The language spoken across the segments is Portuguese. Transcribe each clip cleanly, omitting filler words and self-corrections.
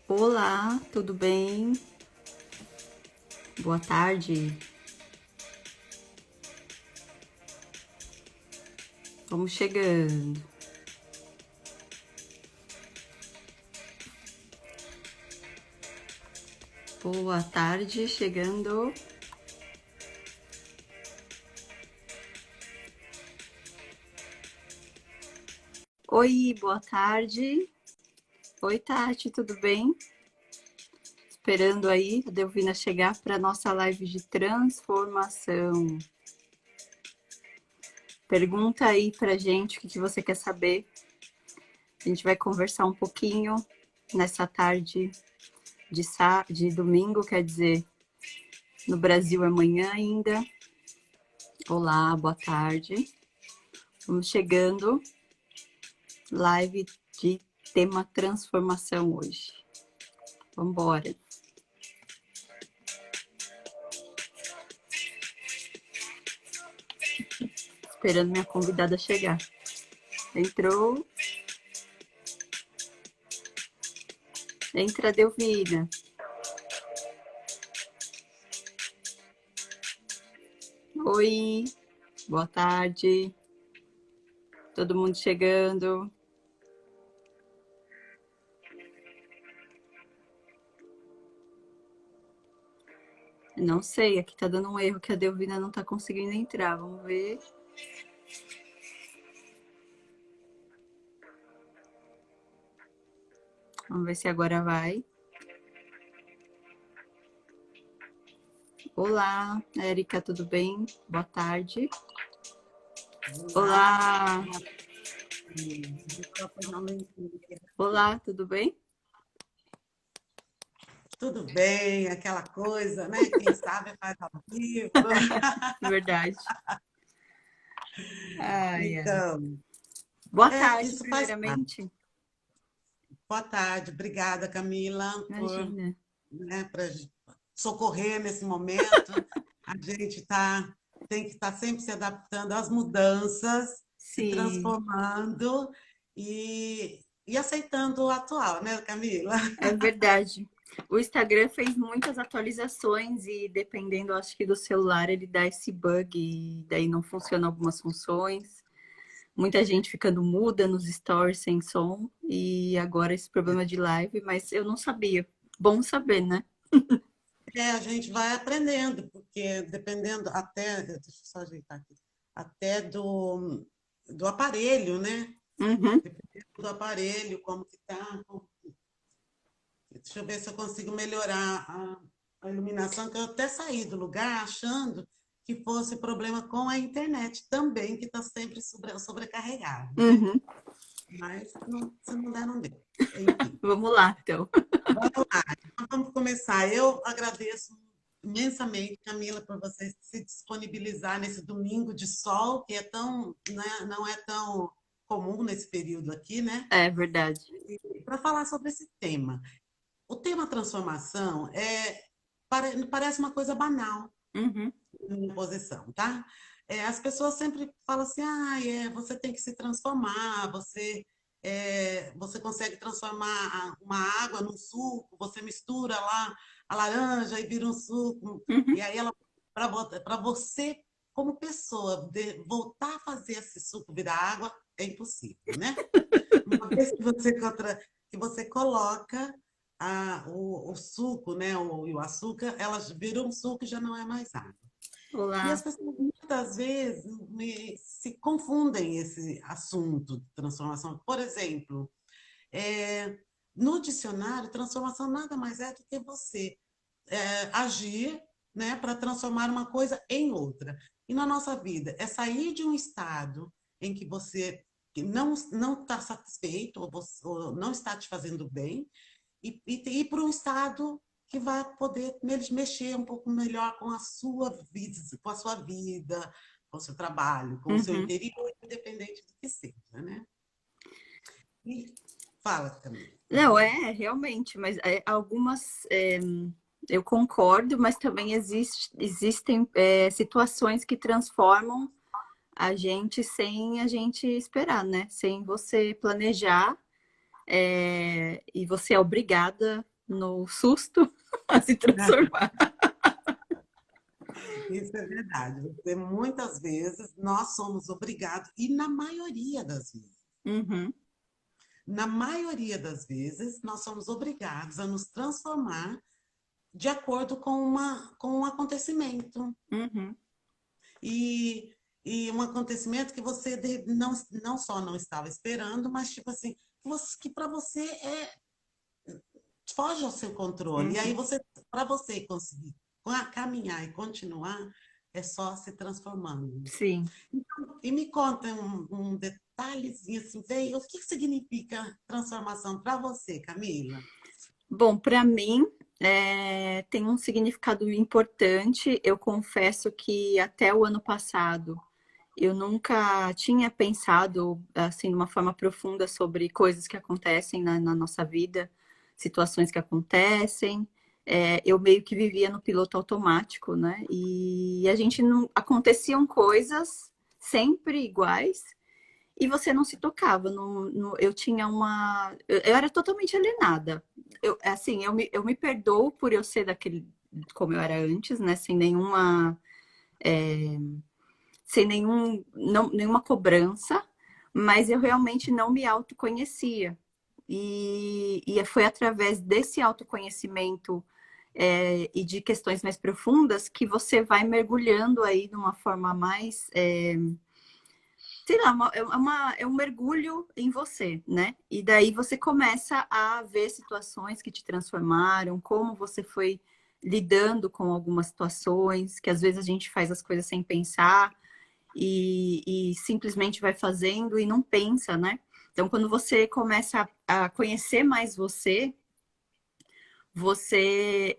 Olá, tudo bem? Boa tarde. Vamos chegando. Boa tarde, chegando. Oi, boa tarde. Oi, Tati, tudo bem? Esperando aí a Delvina chegar para nossa live de transformação. Pergunta aí pra gente o que você quer saber. A gente vai conversar um pouquinho nessa tarde de domingo, quer dizer, no Brasil é manhã ainda. Olá, boa tarde. Vamos chegando. Live de tema transformação hoje. Vamos embora. Esperando minha convidada chegar. Entrou. Entra, Delvina. Oi, boa tarde. Todo mundo chegando. Não sei, aqui tá dando um erro que a Delvina não tá conseguindo entrar. Vamos ver. Vamos ver se agora vai. Olá, Érica, tudo bem? Boa tarde. Olá. Olá, tudo bem? Tudo bem, aquela coisa, né? Quem sabe faz ao vivo. Verdade. Ai, ai. Então, Boa tarde, isso faz parte. primeiramente. Boa tarde, obrigada, Camila, por, Imagina. né, para socorrer nesse momento. A gente tem que estar sempre se adaptando às mudanças, se Sim, transformando e aceitando o atual, né, Camila? é verdade. O Instagram fez muitas atualizações e dependendo, acho que do celular, ele dá esse bug e daí não funcionam algumas funções. Muita gente ficando muda nos stories sem som e agora esse problema de live, mas eu não sabia. Bom saber, né? A gente vai aprendendo, porque dependendo até, deixa eu só ajeitar aqui, até do aparelho, né? Uhum. Dependendo do aparelho, como que tá. Deixa eu ver se eu consigo melhorar a iluminação, que eu até saí do lugar achando que fosse problema com a internet também, que está sempre sobrecarregada, né? Uhum. Mas se não der, não deu. Enfim. Vamos lá, então. Vamos lá, então vamos começar. Eu agradeço imensamente, Camila, por você se disponibilizar nesse domingo de sol, que é tão, né, não é tão comum nesse período aqui, né? É verdade. Para falar sobre esse tema. O tema transformação parece uma coisa banal, Uhum. na minha posição, tá? As pessoas sempre falam assim, você tem que se transformar, você consegue transformar uma água num suco, você mistura lá a laranja e vira um suco, Uhum. e aí ela, para você, como pessoa, voltar a fazer esse suco virar água, é impossível, né? Uma vez que você coloca o suco, né, e o açúcar, elas viram um suco e já não é mais água. E as Olá. pessoas muitas vezes se confundem esse assunto de transformação. Por exemplo, é, no dicionário, transformação nada mais é do que você agir, né, para transformar uma coisa em outra. E na nossa vida, é sair de um estado em que você não está satisfeito ou não está te fazendo bem e ir para um estado que vai poder mexer um pouco melhor com a sua vida, com o seu trabalho, com o seu Uhum. interior, independente do que seja, né? E fala, Camila. Não, realmente, mas algumas eu concordo, mas também existem situações que transformam a gente sem a gente esperar, né? Sem você planejar, e você é obrigada. no susto a se transformar. Isso é verdade. Porque muitas vezes nós somos obrigados, e Uhum, na maioria das vezes, nós somos obrigados a nos transformar de acordo com um acontecimento. uhum, E, e um acontecimento que você não só não estava esperando, mas tipo assim, que para você foge ao seu controle. E aí uhum. para você conseguir caminhar e continuar, é só se transformando. Sim. E me conta um detalhezinho assim, veio, o que significa transformação para você, Camila? Bom, para mim tem um significado importante. Eu confesso que até o ano passado eu nunca tinha pensado assim de uma forma profunda sobre coisas que acontecem na nossa vida, situações que acontecem. Eu meio que vivia no piloto automático, né? E a gente não aconteciam coisas sempre iguais e você não se tocava. Eu tinha uma. Eu era totalmente alienada. Assim, eu me perdoo por eu ser daquele como eu era antes, né? Sem nenhuma. Sem nenhuma cobrança, mas eu realmente não me autoconhecia. E foi através desse autoconhecimento e de questões mais profundas que você vai mergulhando aí de uma forma mais sei lá, é um mergulho em você, né? E daí você começa a ver situações que te transformaram, como você foi lidando com algumas situações, que às vezes a gente faz as coisas sem pensar e simplesmente vai fazendo e não pensa, né? Então, quando você começa a conhecer mais você, você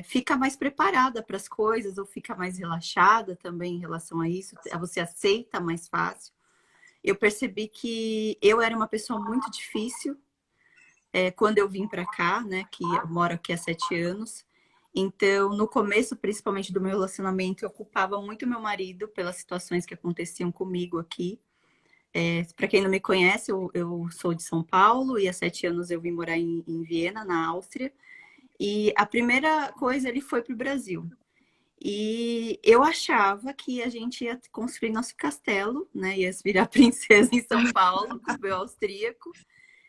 fica mais preparada para as coisas ou fica mais relaxada também em relação a isso, você aceita mais fácil. Eu percebi que eu era uma pessoa muito difícil quando eu vim para cá, né? Que eu moro aqui há 7 anos. Então, no começo, principalmente do meu relacionamento, eu culpava muito meu marido pelas situações que aconteciam comigo aqui. Para quem não me conhece, eu sou de São Paulo e há 7 anos eu vim morar em Viena, na Áustria. E a primeira coisa, ele foi para o Brasil. E eu achava que a gente ia construir nosso castelo, né? Ia virar princesa em São Paulo, com o meu austríaco.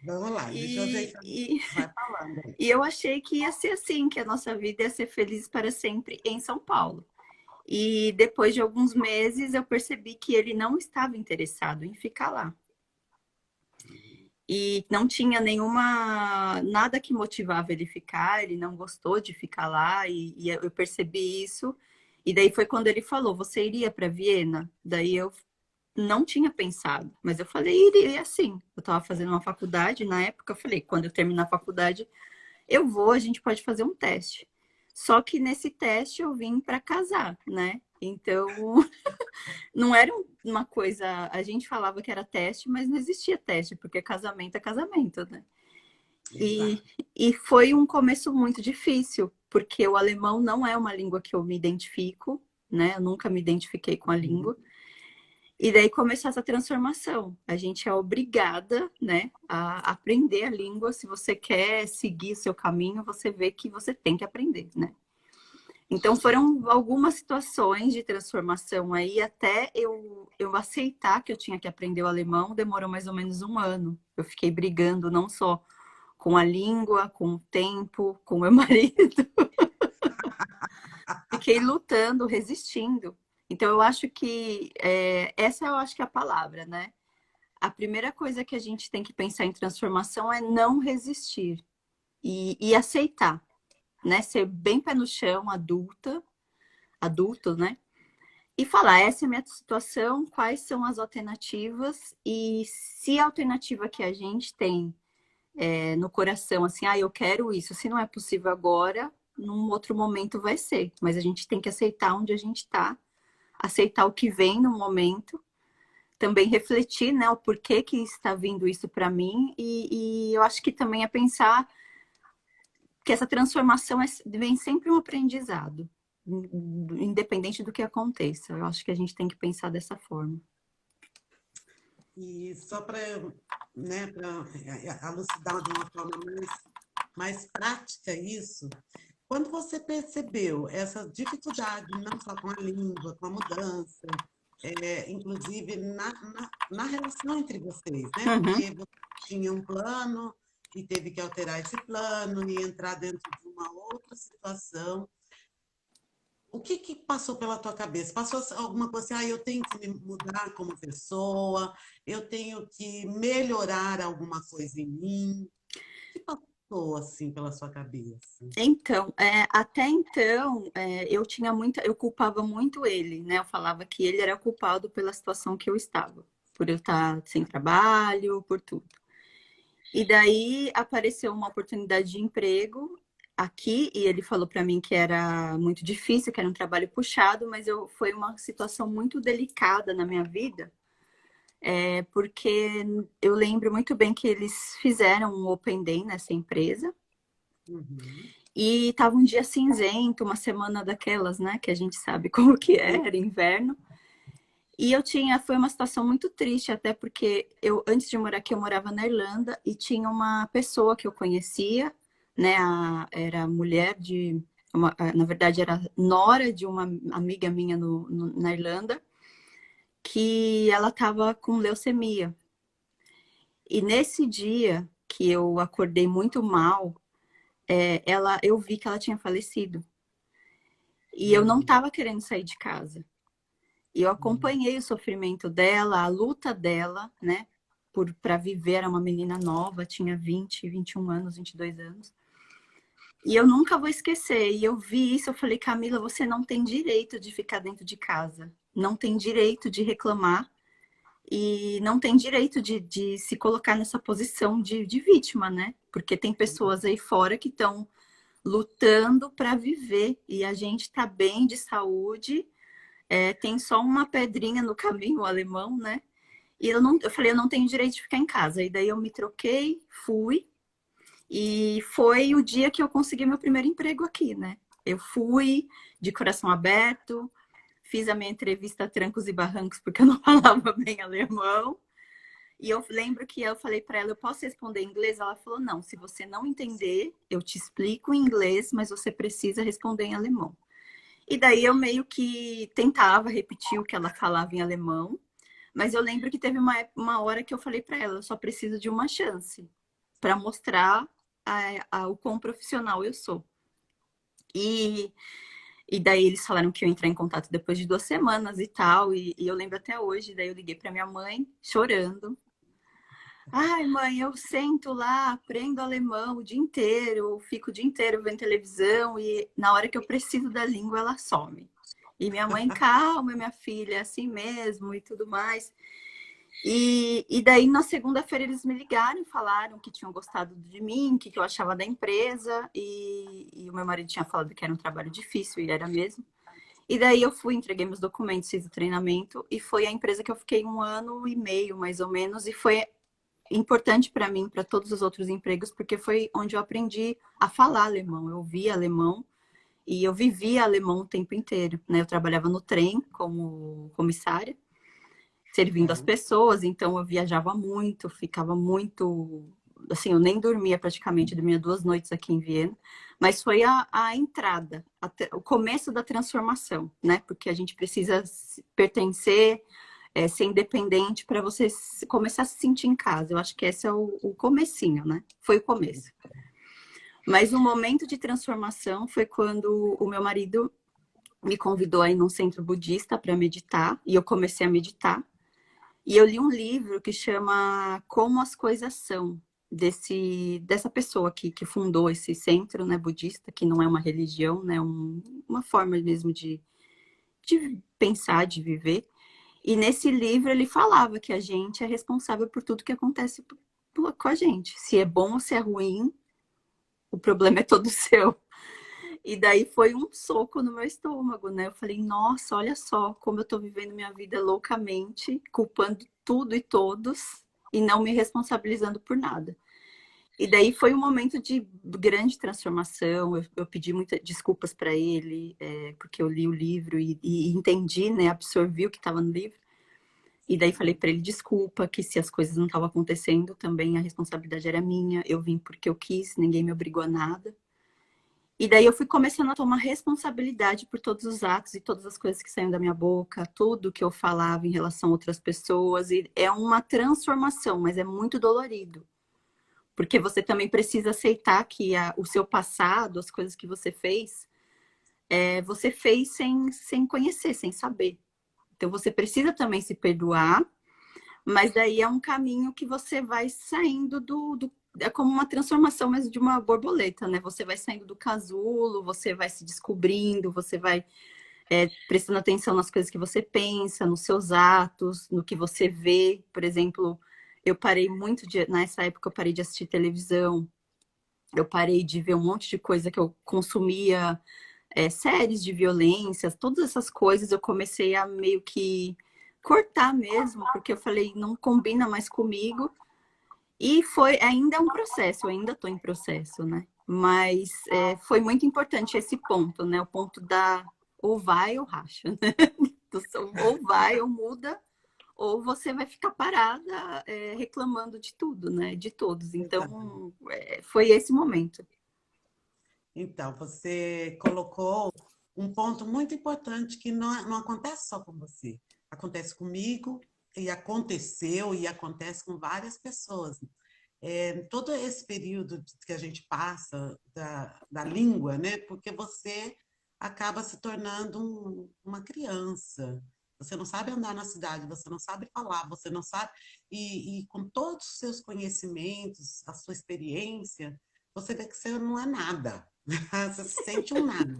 Vamos lá, deixa eu E, ajeitar. e, Vai falando aí. e eu achei que ia ser assim, que a nossa vida ia ser feliz para sempre em São Paulo. E depois de alguns meses eu percebi que ele não estava interessado em ficar lá. E não tinha nada que motivava ele ficar, ele não gostou de ficar lá, e eu percebi isso. E daí foi quando ele falou: Você iria para Viena? Daí eu não tinha pensado, mas eu falei: Iria sim. Eu estava fazendo uma faculdade na época, eu falei: Quando eu terminar a faculdade, eu vou, a gente pode fazer um teste. Só que nesse teste eu vim para casar, né? Então, não era uma coisa. A gente falava que era teste, mas não existia teste, porque casamento é casamento, né? E, Exato. e foi um começo muito difícil, porque o alemão não é uma língua que eu me identifico, né? Eu nunca me identifiquei com a língua. E daí começou essa transformação. A gente é obrigada, né, a aprender a língua. Se você quer seguir o seu caminho, você vê que você tem que aprender, né? Então foram algumas situações de transformação aí até eu aceitar que eu tinha que aprender o alemão, demorou mais ou menos um ano. Eu fiquei brigando não só com a língua, com o tempo, com o meu marido. Fiquei lutando, resistindo. Então eu acho que essa eu acho que é a palavra, né? A primeira coisa que a gente tem que pensar em transformação é não resistir e aceitar, né? Ser bem pé no chão, adulto, né? E falar, essa é a minha situação, quais são as alternativas e se a alternativa que a gente tem no coração, assim, eu quero isso, se não é possível agora, num outro momento vai ser, mas a gente tem que aceitar onde a gente está, aceitar o que vem no momento, também refletir, né, o porquê que está vindo isso para mim e eu acho que também é pensar que essa transformação vem sempre um aprendizado, independente do que aconteça. Eu acho que a gente tem que pensar dessa forma. E só para, né, para elucidar de uma forma mais mais prática isso. Quando você percebeu essa dificuldade, não só com a língua, com a mudança, inclusive na relação entre vocês, né? Uhum. Porque você tinha um plano e teve que alterar esse plano e entrar dentro de uma outra situação. O que que passou pela tua cabeça? Passou alguma coisa assim, eu tenho que me mudar como pessoa, eu tenho que melhorar alguma coisa em mim? O que passou assim pela sua cabeça? Então, até então, eu culpava muito ele, né? Eu falava que ele era culpado pela situação que eu estava, por eu estar sem trabalho, por tudo. E daí apareceu uma oportunidade de emprego aqui e ele falou para mim que era muito difícil, que era um trabalho puxado, mas foi uma situação muito delicada na minha vida, porque eu lembro muito bem que eles fizeram um Open Day nessa empresa. Uhum. E tava um dia cinzento, uma semana daquelas, né? Que a gente sabe como que Sim. era inverno. E foi uma situação muito triste, até porque antes de morar aqui, eu morava na Irlanda e tinha uma pessoa que eu conhecia, né? Era mulher na verdade, era nora de uma amiga minha na Irlanda, que ela estava com leucemia. E nesse dia que eu acordei muito mal, eu vi que ela tinha falecido. E eu não Hum, estava querendo sair de casa. E eu hum, acompanhei o sofrimento dela, a luta dela, né? Para viver, era uma menina nova, tinha 21 anos, 22 anos. E eu nunca vou esquecer. E eu vi isso, eu falei, Camila, você não tem direito de ficar dentro de casa. Não tem direito de reclamar. E não tem direito de se colocar nessa posição de vítima, né? Porque tem pessoas aí fora que estão lutando para viver. E a gente está bem de saúde. Tem só uma pedrinha no caminho, o alemão, né? E eu falei, eu não tenho direito de ficar em casa. E daí eu me troquei, fui, e foi o dia que eu consegui meu primeiro emprego aqui, né? Eu fui de coração aberto, fiz a minha entrevista a trancos e barrancos, porque eu não falava bem alemão. E eu lembro que eu falei para ela, eu posso responder em inglês? Ela falou, não, se você não entender, eu te explico em inglês, mas você precisa responder em alemão. E daí eu meio que tentava repetir o que ela falava em alemão, mas eu lembro que teve uma hora que eu falei para ela, eu só preciso de uma chance para mostrar o quão profissional eu sou. E, e daí eles falaram que eu ia entrar em contato depois de 2 semanas e tal, e eu lembro até hoje, daí eu liguei para minha mãe, chorando. Ai, mãe, eu sento lá, aprendo alemão o dia inteiro, fico o dia inteiro vendo televisão e na hora que eu preciso da língua, ela some. E minha mãe, calma, minha filha, é assim mesmo e tudo mais. E daí, na segunda-feira, eles me ligaram e falaram que tinham gostado de mim, que eu achava da empresa. E o meu marido tinha falado que era um trabalho difícil, e era mesmo. E daí eu fui, entreguei meus documentos, fiz o treinamento. E foi a empresa que eu fiquei 1 ano e meio, mais ou menos. E foi importante para mim, para todos os outros empregos, porque foi onde eu aprendi a falar alemão. Eu via alemão e eu vivia alemão o tempo inteiro, né? Eu trabalhava no trem como comissária, servindo as uhum. pessoas, então eu viajava muito, ficava muito, assim, eu nem dormia praticamente, dormia 2 noites aqui em Viena, mas foi a entrada, o começo da transformação, né? Porque a gente precisa pertencer, ser independente para você começar a se sentir em casa. Eu acho que esse é o comecinho, né? Foi o começo. Mas o momento de transformação foi quando o meu marido me convidou a ir num centro budista para meditar, e eu comecei a meditar. E eu li um livro que chama Como as Coisas São, dessa pessoa que fundou esse centro, né, budista, que não é uma religião, né, uma forma mesmo de pensar, de viver. E nesse livro ele falava que a gente é responsável por tudo que acontece com a gente. Se é bom ou se é ruim, o problema é todo seu. E daí foi um soco no meu estômago, né? Eu falei, nossa, olha só como eu tô vivendo minha vida loucamente, culpando tudo e todos e não me responsabilizando por nada. E daí foi um momento de grande transformação. Eu pedi muitas desculpas para ele, porque eu li o livro e entendi, né? Absorvi o que estava no livro. E daí falei para ele desculpa, que se as coisas não estavam acontecendo, também a responsabilidade era minha. Eu vim porque eu quis, ninguém me obrigou a nada. E daí eu fui começando a tomar responsabilidade por todos os atos e todas as coisas que saíam da minha boca, tudo que eu falava em relação a outras pessoas. E é uma transformação, mas é muito dolorido. Porque você também precisa aceitar que o seu passado, as coisas que você fez sem conhecer, sem saber. Então você precisa também se perdoar, mas daí é um caminho que você vai saindo é como uma transformação mesmo de uma borboleta, né? Você vai saindo do casulo, você vai se descobrindo, você vai prestando atenção nas coisas que você pensa, nos seus atos, no que você vê. Por exemplo, nessa época eu parei de assistir televisão, eu parei de ver um monte de coisa que eu consumia, séries de violência, todas essas coisas eu comecei a meio que cortar mesmo, porque eu falei, não combina mais comigo. E ainda é um processo, eu ainda estou em processo, né? Mas foi muito importante esse ponto, né? O ponto da ou vai ou racha, né? Ou vai ou muda, ou você vai ficar parada reclamando de tudo, né? De todos. Exato. Então, foi esse momento. Então, você colocou um ponto muito importante que não acontece só com você. Acontece comigo e aconteceu e acontece com várias pessoas. Todo esse período que a gente passa da língua, né? Porque você acaba se tornando uma criança. Você não sabe andar na cidade, você não sabe falar, você não sabe. E com todos os seus conhecimentos, a sua experiência, você vê que você não é nada. Você se sente um nada.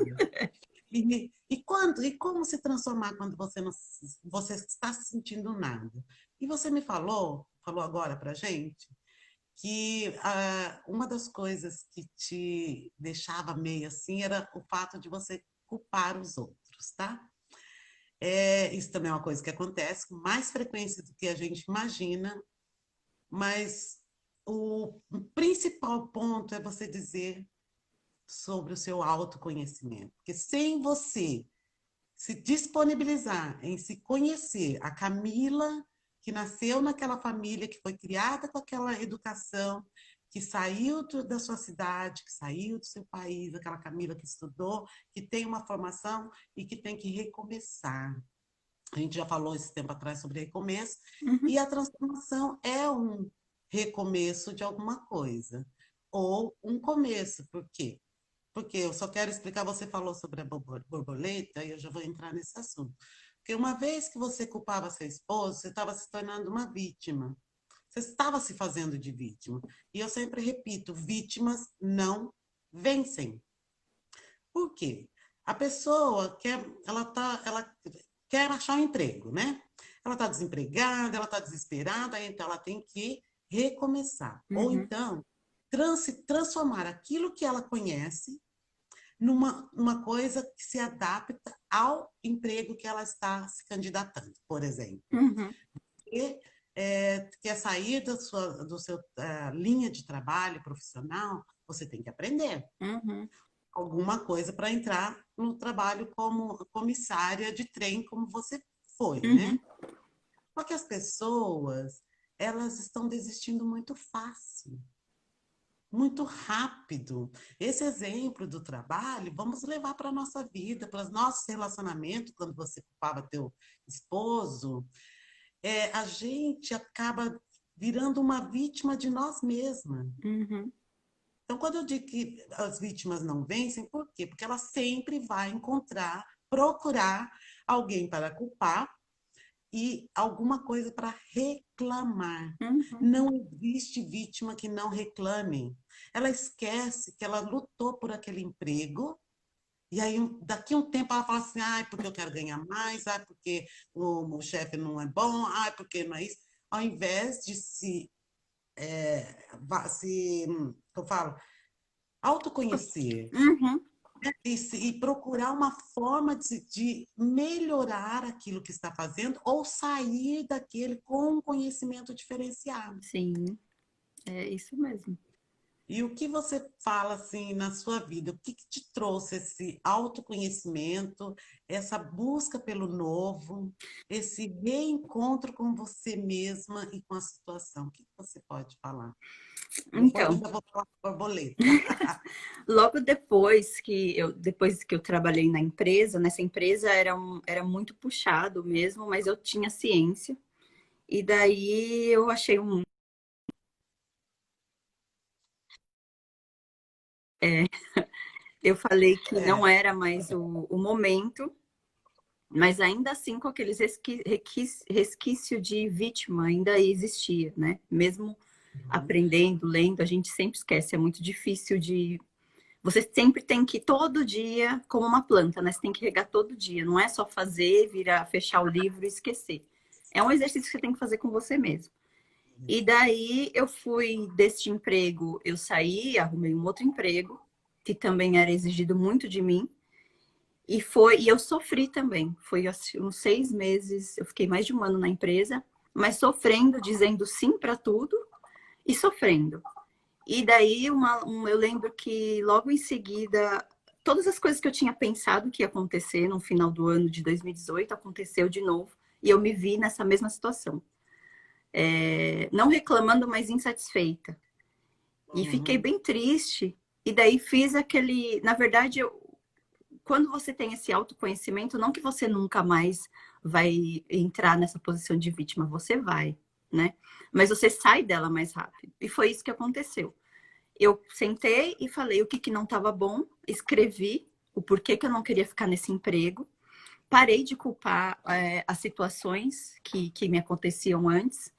E como se transformar quando você está se sentindo nada? E você me falou agora para gente, que uma das coisas que te deixava meio assim era o fato de você culpar os outros, tá? Isso também é uma coisa que acontece com mais frequência do que a gente imagina, mas o principal ponto é você dizer sobre o seu autoconhecimento. Porque sem você se disponibilizar em se conhecer, a Camila que nasceu naquela família, que foi criada com aquela educação, que saiu da sua cidade, que saiu do seu país, aquela Camila que estudou, que tem uma formação e que tem que recomeçar. A gente já falou esse tempo atrás sobre recomeço, Uhum. e a transformação é um recomeço de alguma coisa, ou um começo. Por quê? Porque eu só quero explicar, você falou sobre a borboleta, e eu já vou entrar nesse assunto. Porque uma vez que você culpava seu esposo, você estava se tornando uma vítima. Você estava se fazendo de vítima. E eu sempre repito, vítimas não vencem. Por quê? A pessoa ela quer achar um emprego, né? Ela está desempregada, ela está desesperada, então ela tem que recomeçar. Ou Uhum. então, transformar aquilo que ela conhece numa coisa que se adapta ao emprego que ela está se candidatando, por exemplo. Uhum. E quer sair do seu linha de trabalho profissional, você tem que aprender Uhum. alguma coisa para entrar no trabalho como comissária de trem, como você foi, Uhum. né? Só que as pessoas, elas estão desistindo muito fácil, muito rápido. Esse exemplo do trabalho, vamos levar para a nossa vida, para os nossos relacionamentos, quando você culpava teu esposo, a gente acaba virando uma vítima de nós mesmas. Uhum. Então, quando eu digo que as vítimas não vencem, por quê? Porque ela sempre vai procurar alguém para culpar e alguma coisa para reclamar. Uhum. Não existe vítima que não reclame. Ela esquece que ela lutou por aquele emprego e aí daqui a um tempo ela fala assim, ah, porque eu quero ganhar mais, ah, porque o chefe não é bom, ah, porque não é isso. Ao invés de que eu falo, autoconhecer, Uhum. e procurar uma forma de melhorar aquilo que está fazendo ou sair daquele com um conhecimento diferenciado. Sim, é isso mesmo. E o que você fala assim na sua vida? O que que te trouxe esse autoconhecimento, essa busca pelo novo, esse reencontro com você mesma e com a situação? O que que você pode falar? Depois Então, ainda vou falar com a borboleta. logo depois que eu trabalhei na empresa, nessa empresa era muito puxado mesmo, mas eu tinha ciência. E daí eu achei eu falei que não É. era mais o momento, mas ainda assim com aqueles resquício de vítima ainda existia, né? Mesmo Uhum. aprendendo, lendo, a gente sempre esquece, é muito difícil de. Você sempre tem que ir todo dia, como uma planta, né? Você tem que regar todo dia. Não é só fazer, virar, fechar o livro e esquecer. É um exercício que você tem que fazer com você mesmo. E daí eu fui deste emprego, eu saí, arrumei um outro emprego, que também era exigido muito de mim. E eu sofri também. Foi assim, uns 6 meses, eu fiquei mais de um ano na empresa, mas sofrendo, dizendo sim para tudo e sofrendo. E daí eu lembro que logo em seguida, todas as coisas que eu tinha pensado que ia acontecer no final do ano de 2018 aconteceu de novo. E eu me vi nessa mesma situação. Não reclamando, mas insatisfeita. E fiquei Uhum. bem triste. E daí fiz aquele. Na verdade, quando você tem esse autoconhecimento, não que você nunca mais vai entrar nessa posição de vítima, você vai, né? Mas você sai dela mais rápido. E foi isso que aconteceu. Eu sentei e falei o que, que não estava bom, escrevi o porquê que eu não queria ficar nesse emprego, parei de culpar as situações que me aconteciam antes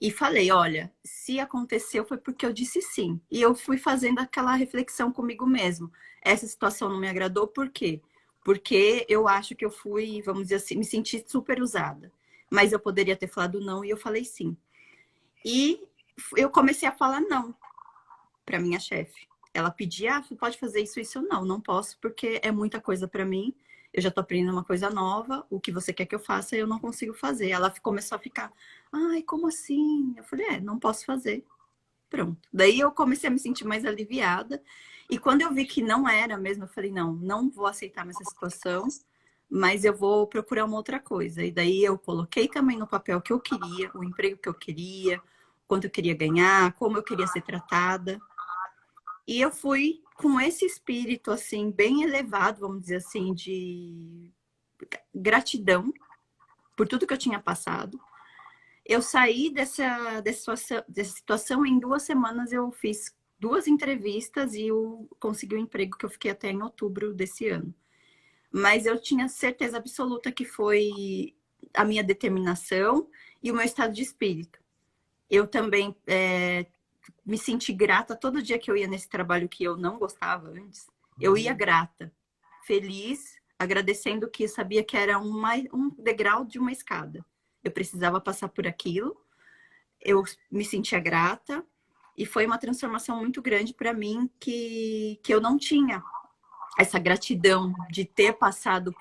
e falei, olha, se aconteceu foi porque eu disse sim. E eu fui fazendo aquela reflexão comigo mesmo. Essa situação não me agradou, por quê? Porque eu acho que eu fui, vamos dizer assim, me senti super usada. Mas eu poderia ter falado não e eu falei sim. E eu comecei a falar não para minha chefe. Ela pedia, você pode fazer isso, isso, eu não posso, porque é muita coisa para mim. Eu já tô aprendendo uma coisa nova, o que você quer que eu faça, eu não consigo fazer. Ela começou a ficar, ai, como assim? Eu falei, não posso fazer. Pronto. Daí eu comecei a me sentir mais aliviada. E quando eu vi que não era mesmo, eu falei, não vou aceitar mais essa situação, mas eu vou procurar uma outra coisa. E daí eu coloquei também no papel que eu queria, o emprego que eu queria, quanto eu queria ganhar, como eu queria ser tratada. E eu fui com esse espírito, assim, bem elevado, vamos dizer assim, de gratidão por tudo que eu tinha passado. Eu saí dessa situação em 2 semanas, eu fiz 2 entrevistas e eu consegui o emprego que eu fiquei até em outubro desse ano. Mas eu tinha certeza absoluta que foi a minha determinação e o meu estado de espírito. Eu também me senti grata todo dia que eu ia nesse trabalho que eu não gostava antes. Eu ia Uhum. grata, feliz, agradecendo que eu sabia que era um degrau de uma escada. Eu precisava passar por aquilo, eu me sentia grata e foi uma transformação muito grande para mim que eu não tinha essa gratidão de ter passado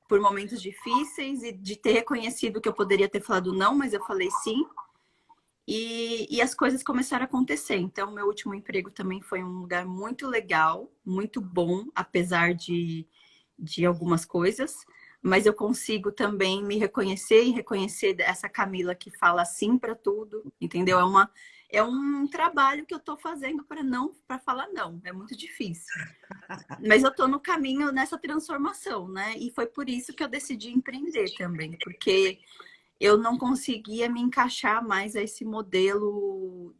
por momentos difíceis e de ter reconhecido que eu poderia ter falado não, mas eu falei sim. E as coisas começaram a acontecer. Então, meu último emprego também foi um lugar muito legal, muito bom, apesar de algumas coisas. Mas eu consigo também me reconhecer e reconhecer essa Camila que fala sim para tudo, entendeu? É um trabalho que eu estou fazendo para falar não. É muito difícil. Mas eu estou no caminho nessa transformação, né? E foi por isso que eu decidi empreender também, porque eu não conseguia me encaixar mais a esse modelo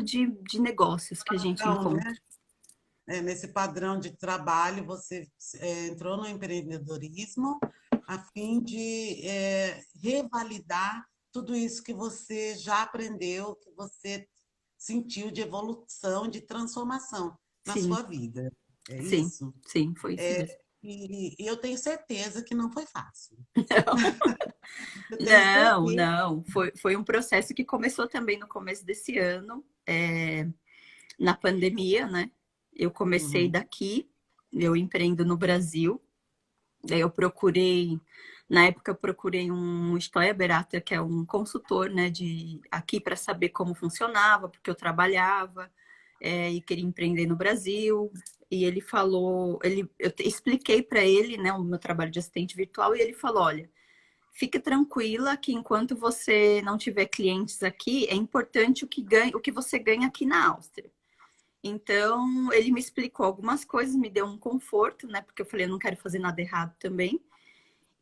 de negócios que a gente Padrão, né? encontra. Nesse padrão de trabalho, você entrou no empreendedorismo a fim de revalidar tudo isso que você já aprendeu, que você sentiu de evolução, de transformação na Sim, sua vida. É sim, isso? sim, foi isso mesmo. E eu tenho certeza que não foi fácil. Eu tenho Não, certeza. não, foi um processo que começou também no começo desse ano, na pandemia, né? Eu comecei Uhum. daqui, eu empreendo no Brasil, daí eu procurei Na época eu procurei um Steuerberater, que é um consultor, né, de aqui para saber como funcionava, porque eu trabalhava e queria empreender no Brasil. E ele falou, expliquei para ele, né, o meu trabalho de assistente virtual e ele falou, olha, fique tranquila que enquanto você não tiver clientes aqui, é importante o que você ganha aqui na Áustria. Então, ele me explicou algumas coisas, me deu um conforto, né? Porque eu falei, eu não quero fazer nada errado também.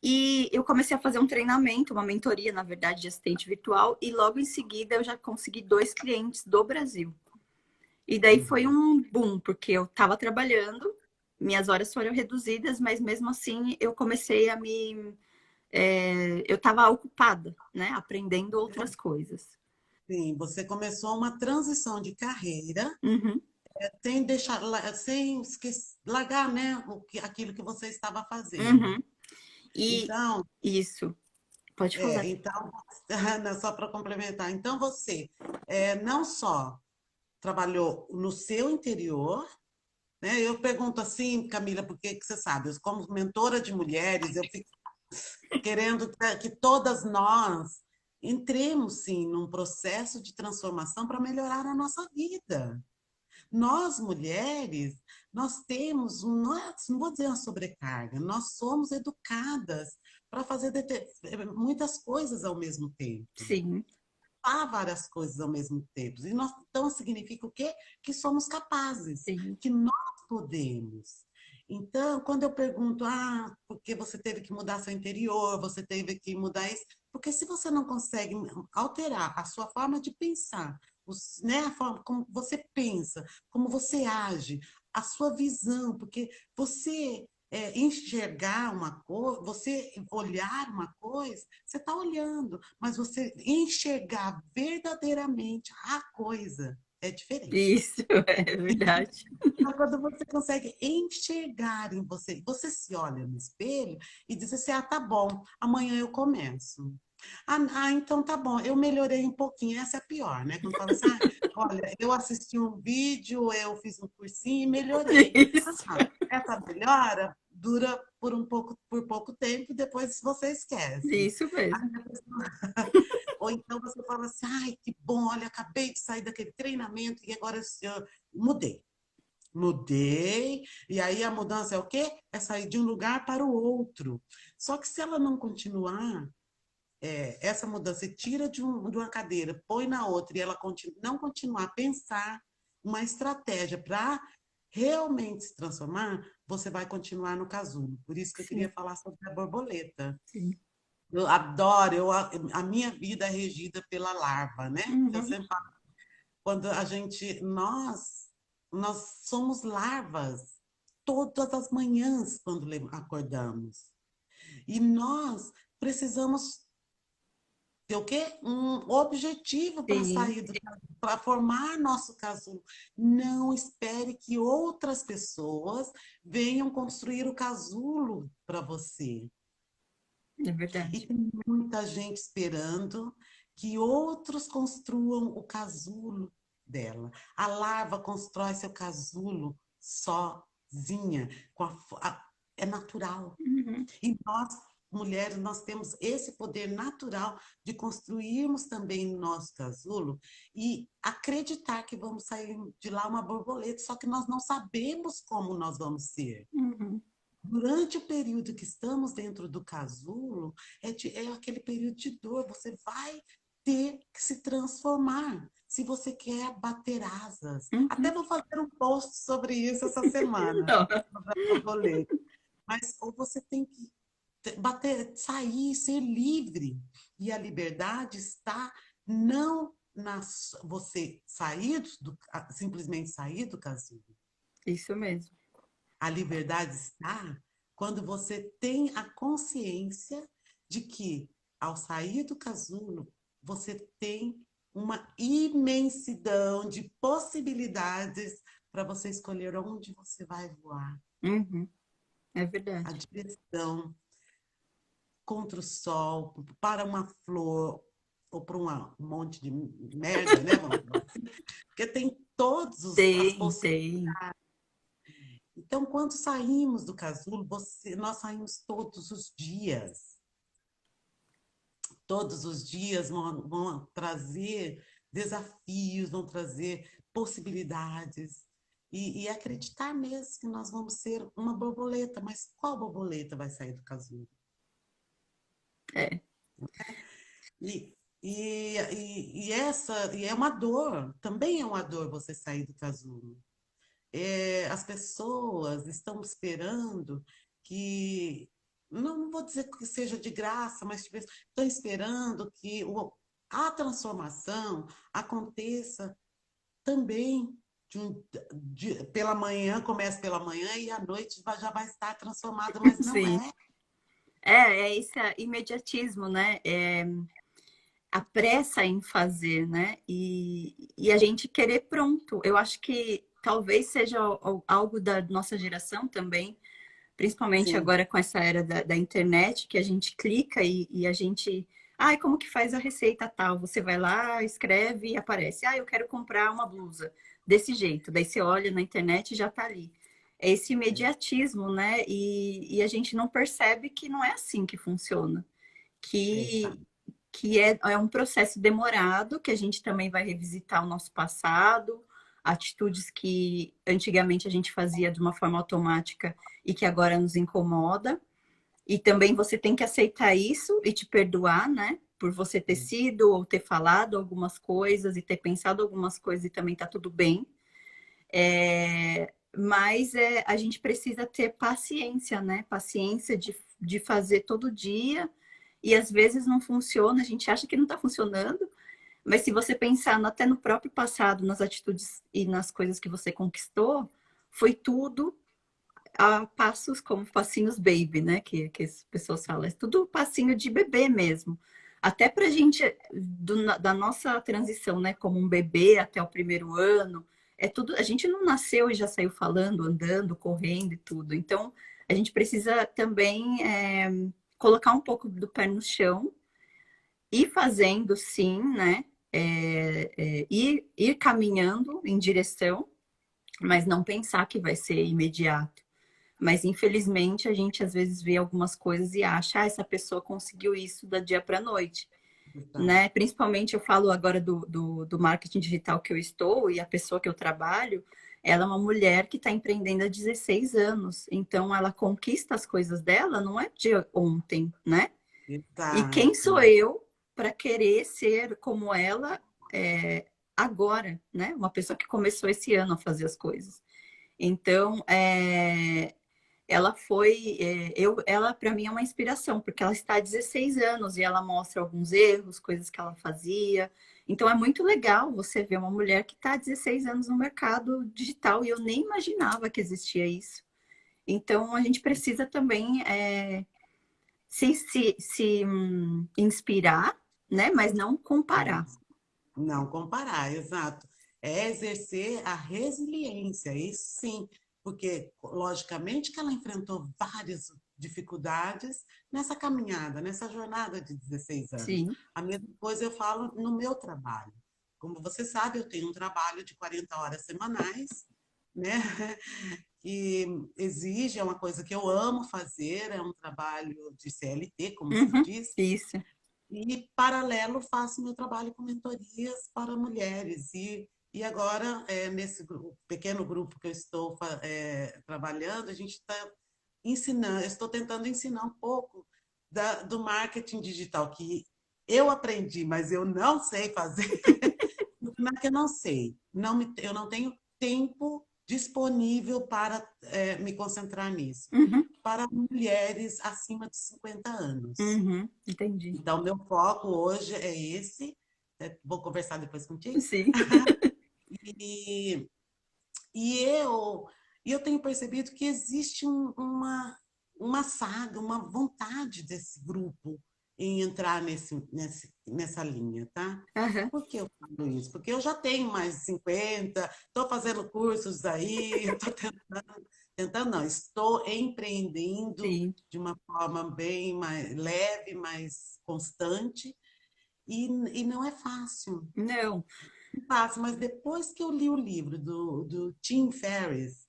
E eu comecei a fazer um treinamento, uma mentoria, na verdade, de assistente virtual, e logo em seguida eu já consegui 2 clientes do Brasil. E daí foi Uhum. um boom, porque eu estava trabalhando, minhas horas foram reduzidas, mas mesmo assim eu comecei a eu estava ocupada, né? Aprendendo outras coisas. Sim, você começou uma transição de carreira, Uhum, sem deixar, sem largar, né, aquilo que você estava fazendo. uhum. E Então, isso, pode falar. então, só para complementar, então você não só trabalhou no seu interior, né? Eu pergunto assim, Camila, porque que você sabe, eu, como mentora de mulheres, eu fico querendo que todas nós entremos, sim, num processo de transformação para melhorar a nossa vida. Nós, mulheres, nós temos, não vou dizer uma sobrecarga, nós somos educadas para fazer muitas coisas ao mesmo tempo. Sim, Há várias coisas ao mesmo tempo. E nós, então significa o quê? Que somos capazes, sim, que nós podemos. Então, quando eu pergunto, porque você teve que mudar seu interior, você teve que mudar isso, porque se você não consegue alterar a sua forma de pensar, né, a forma como você pensa, como você age, a sua visão, porque você enxergar uma coisa, você olhar uma coisa, você está olhando, mas você enxergar verdadeiramente a coisa é diferente. isso, é verdade. Então, quando você consegue enxergar em você, você se olha no espelho e diz assim: tá bom, amanhã eu começo. Então tá bom, eu melhorei um pouquinho. Essa é a pior, né? Quando fala assim: olha, eu assisti um vídeo, eu fiz um cursinho e melhorei. Isso, Essa melhora dura por pouco tempo e depois você esquece. isso mesmo. Aí a pessoa ou então você fala assim, que bom, olha, acabei de sair daquele treinamento e agora eu mudei. Mudei, e aí a mudança é o quê? É sair de um lugar para o outro. Só que se ela não continuar, essa mudança, você tira de uma cadeira, põe na outra, e ela não continuar a pensar uma estratégia para realmente se transformar, você vai continuar no casulo. Por isso que eu queria Sim, falar sobre a borboleta. sim. Eu adoro, a minha vida é regida pela larva, né? Eu Uhum. sempre falo, quando a gente, nós somos larvas todas as manhãs quando acordamos. E nós precisamos ter o quê? Um objetivo para Sim, sair para formar nosso casulo. Não espere que outras pessoas venham construir o casulo para você. é E verdade. tem muita gente esperando que outros construam o casulo dela. A larva constrói seu casulo sozinha, é natural. Uhum. E nós, mulheres, nós temos esse poder natural de construirmos também nosso casulo e acreditar que vamos sair de lá uma borboleta, só que nós não sabemos como nós vamos ser. Uhum. Durante o período que estamos dentro do casulo, é aquele período de dor, você vai ter que se transformar se você quer bater asas. Até Uhum. vou fazer um post sobre isso essa semana, Ó, sobre a borboleta. Mas ou você tem que bater, sair, ser livre. E a liberdade está não você sair simplesmente sair do casulo. isso mesmo. A liberdade está quando você tem a consciência de que, ao sair do casulo, você tem uma imensidão de possibilidades para você escolher onde você vai voar, Uhum. É a verdade. direção contra o sol, para uma flor ou para um monte de merda, né? Vamos falar assim. Porque tem todas as Tem, possibilidades. tem. Então, quando saímos do casulo, nós saímos todos os dias. todos os dias vão trazer desafios, vão trazer possibilidades. E acreditar mesmo que nós vamos ser uma borboleta, mas qual borboleta vai sair do casulo? É, E, e é uma dor, também é uma dor você sair do casulo. As pessoas estão esperando que, não vou dizer que seja de graça, mas tipo, estão esperando que a transformação aconteça também pela manhã, começa pela manhã e à noite já vai estar transformada, mas não sim. é. É esse imediatismo, né? A pressa em fazer, né? E a gente querer pronto. Eu acho que talvez seja algo da nossa geração também, principalmente Sim, agora com essa era da internet, que a gente clica e a gente. Ai, como que faz a receita tal? Você vai lá, escreve e aparece. Ah, eu quero comprar uma blusa desse jeito. Daí você olha na internet e já tá ali. É esse imediatismo, né? E a gente não percebe que não é assim que funciona. Que, exato. que é um processo demorado, que a gente também vai revisitar o nosso passado, atitudes que antigamente a gente fazia de uma forma automática e que agora nos incomoda. E também você tem que aceitar isso e te perdoar, né? Por você ter sido ou ter falado algumas coisas e ter pensado algumas coisas e também tá tudo bem. Mas a gente precisa ter paciência, né? Paciência de fazer todo dia. E às vezes não funciona, a gente acha que não está funcionando, mas se você pensar até no próprio passado, nas atitudes e nas coisas que você conquistou, foi tudo a passos como passinhos baby, né? Que as pessoas falam, é tudo passinho de bebê mesmo. Até para a gente, da nossa transição, né? Como um bebê até o primeiro ano, é tudo. A gente não nasceu e já saiu falando, andando, correndo e tudo. Então, a gente precisa também colocar um pouco do pé no chão e fazendo, sim, né? Ir caminhando em direção, mas não pensar que vai ser imediato. Mas infelizmente a gente às vezes vê algumas coisas e acha, ah, essa pessoa conseguiu isso da dia para a noite, Exato. né? Principalmente eu falo agora do marketing digital que eu estou e a pessoa que eu trabalho, ela é uma mulher que está empreendendo há 16 anos, então ela conquista as coisas dela, não é de ontem, né? E quem sou Exato. eu para querer ser como ela agora, né? Uma pessoa que começou esse ano a fazer as coisas. Então, ela foi, ela para mim é uma inspiração, porque ela está há 16 anos e ela mostra alguns erros, coisas que ela fazia. Então é muito legal você ver uma mulher que está há 16 anos no mercado digital e eu nem imaginava que existia isso. Então a gente precisa também se inspirar, né? Mas não comparar. Não comparar, exato. É exercer a resiliência, isso sim, porque, logicamente, que ela enfrentou várias dificuldades nessa caminhada, nessa jornada de 16 anos. Sim. A mesma coisa eu falo no meu trabalho. Como você sabe, eu tenho um trabalho de 40 horas semanais, né? Que exige, é uma coisa que eu amo fazer, é um trabalho de CLT, como se Uhum, diz, isso. e, paralelo, faço meu trabalho com mentorias para mulheres. E agora, nesse pequeno grupo que eu estou trabalhando, a gente está ensinando, eu estou tentando ensinar um pouco do marketing digital, que eu aprendi, mas eu não sei fazer. Não é que eu não sei, eu não tenho tempo disponível para me concentrar nisso. Uhum, Para mulheres acima de 50 anos. uhum, entendi. Então, meu foco hoje é esse. Vou conversar depois contigo. Sim. E, e eu, e eu tenho percebido que existe uma saga, uma vontade desse grupo em entrar nessa linha, tá? Aham, Por que eu falo isso? Porque eu já tenho mais de 50, estou fazendo cursos aí, estou tentando não, estou empreendendo sim. de uma forma bem mais leve, mais constante, e não é fácil. Não. Não é fácil, mas depois que eu li o livro do Tim Ferriss,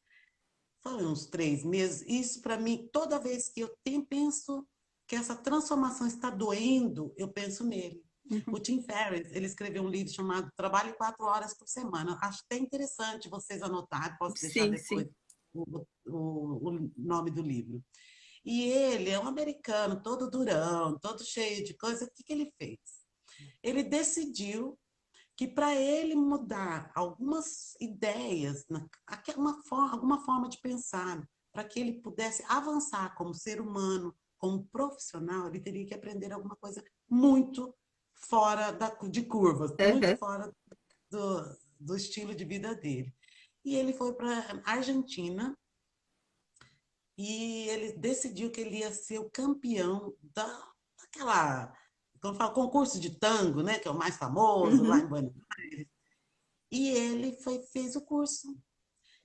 foi uns 3 meses, isso para mim, toda vez que eu penso que essa transformação está doendo, eu penso nele. Uhum. O Tim Ferriss, ele escreveu um livro chamado Trabalhe 4 horas por semana. Acho até interessante vocês anotarem, posso deixar Sim, depois sim. o nome do livro. E ele é um americano, todo durão, todo cheio de coisa. O que ele fez? Ele decidiu que para ele mudar algumas ideias, alguma forma de pensar, para que ele pudesse avançar como ser humano, como profissional, ele teria que aprender alguma coisa muito fora de curvas, muito Aham. fora do estilo de vida dele. E ele foi para a Argentina e ele decidiu que ele ia ser o campeão daquela, como fala, concurso de tango, né, que é o mais famoso lá Uhum. em Buenos Aires. E ele fez o curso.